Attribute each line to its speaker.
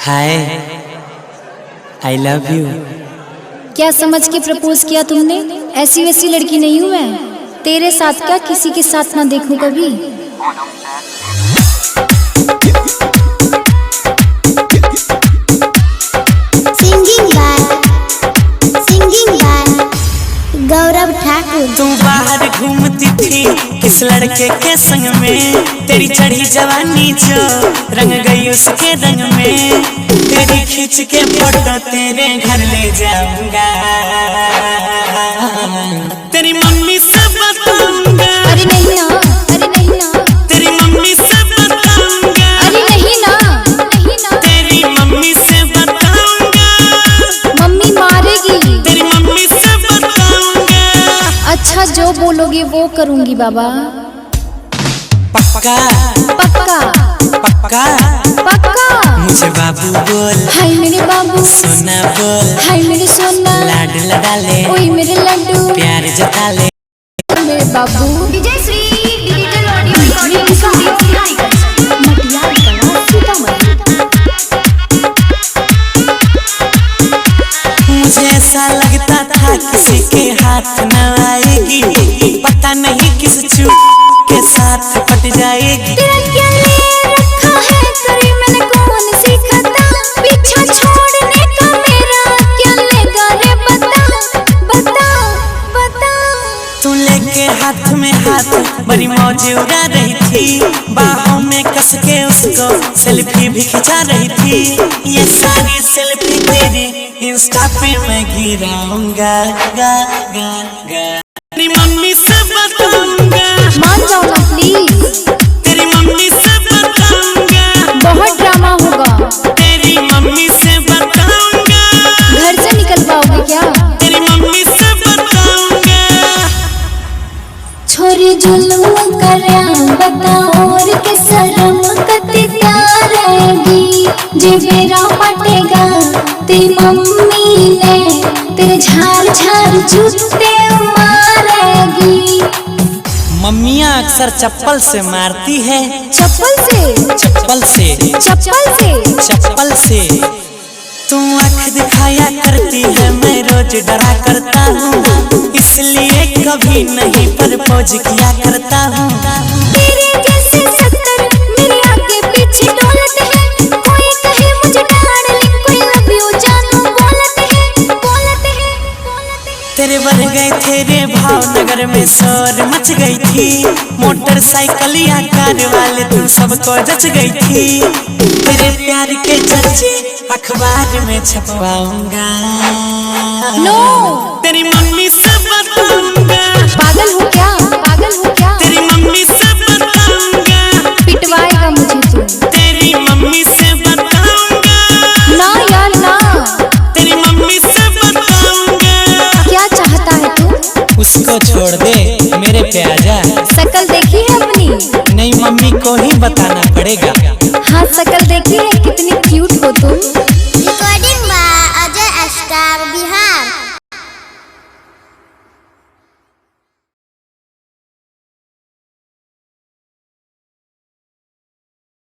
Speaker 1: Hi, I love you.
Speaker 2: क्या समझ के प्रपोज किया तुमने? ऐसी वैसी लड़की नहीं हूँ मैं। तेरे साथ क्या किसी के साथ ना देखूं कभी।
Speaker 3: सिंगिंग बाय गौरव ठाकुर।
Speaker 1: तू बाहर घूमती थी किस लड़के के संग में, तेरी चढ़ी जवानी जो रंग गई उसके रंग में, तेरी खींच के फोटो तेरे घर ले जाऊंगा, तेरी मम्मी से बताऊंगा।
Speaker 2: अरे नहीं ना, अरे नहीं ना,
Speaker 1: तेरी मम्मी से बताऊंगा।
Speaker 2: अरे नहीं ना, नहीं ना,
Speaker 1: तेरी मम्मी से बताऊंगा।
Speaker 2: मम्मी मारेगी।
Speaker 1: तेरी मम्मी से बताऊंगा।
Speaker 2: अच्छा जो बोलोगे वो करूंगी बाबा।
Speaker 1: पक्का
Speaker 2: पक्का
Speaker 1: पक्का
Speaker 2: पक्का।
Speaker 1: मुझे बाबू बोल,
Speaker 2: हाय मेरे बाबू,
Speaker 1: सोना बोल,
Speaker 2: हाय मेरे सोना,
Speaker 1: लाड लड़ा ले,
Speaker 2: ओए मेरे लड्डू,
Speaker 1: प्यार जता ले
Speaker 2: मेरे बाबू।
Speaker 3: विजयश्री डिजिटल ऑडियो रिकॉर्डिंग मटियार कला सीतामढ़ी।
Speaker 1: मुझे ऐसा लगता था किसी के हाथ न आएगी, पता नहीं किस चूक के साथ पट जाएगी।
Speaker 2: तेरा क्या ले रखा है करे मैंने कौन सी खता, पीछा छोड़ने का मेरा क्या लेगा रे बता बता बता।
Speaker 1: तू लेके हाथ में हाथ बड़ी मौज उड़ा रही थी, बाहों में कस के उसको सेल्फी भी खिंचा रही थी। ये सारी सेल्फी तेरी इंस्टा पे मैं गिराऊंगा गा गा गा। तेरी मम्मी से बताऊंगा।
Speaker 2: मान जाओ ना प्लीज,
Speaker 1: तेरी मम्मी से बताऊंगा।
Speaker 2: बहुत ड्रामा होगा।
Speaker 1: तेरी मम्मी से बताऊंगा।
Speaker 2: घर से निकल पाओगे क्या?
Speaker 1: तेरी मम्मी से बताऊंगा।
Speaker 2: छोरी जुल्म करया बता और के शर्म कते क्या रहेगी, जे मेरा पटेगा तेरी मम्मी ने तेरे झाड़ झाड़ जूते मारेगी।
Speaker 1: मम्मियाँ अक्सर चप्पल से मारती है।
Speaker 2: चप्पल से
Speaker 1: चप्पल से
Speaker 2: चप्पल से
Speaker 1: चप्पल से तू आँख दिखाया करती है, मैं रोज डरा करता हूँ, इसलिए कभी नहीं प्रपोज किया करता हूँ।
Speaker 2: तेरे जैसे 70 मेरे आगे पीछे डोलते हैं, कोई कहे मुझे डार्लिंग, कोई लव यू जानू बोलते हैं बोलते हैं बोलते हैं।
Speaker 1: तेरे बढ़ गए तेरे भावनगर में शोर मच गई थी, मोटरसाइकिल या कार वाले तू सबको जच गई थी। तेरे प्यार के चर्चे अखबार में छपवाऊंगा।
Speaker 2: नो
Speaker 1: तेरी मम्मी से बताऊंगा।
Speaker 2: पागल हो क्या, पागल हो क्या?
Speaker 1: तेरी मम्मी से बताऊंगा।
Speaker 2: पिटवाएगा मुझे तू।
Speaker 1: तेरी मम्मी से बताऊंगा।
Speaker 2: ना यार ना।
Speaker 1: तेरी मम्मी से बताऊंगा।
Speaker 2: क्या चाहता है तू?
Speaker 1: उसको छोड़ दे मेरे प्याजा।
Speaker 2: शकल देखी है अपनी?
Speaker 1: नहीं, मम्मी को ही बताना पड़ेगा।
Speaker 2: हाँ शकल देखी है, कितनी क्यूट हो तुम।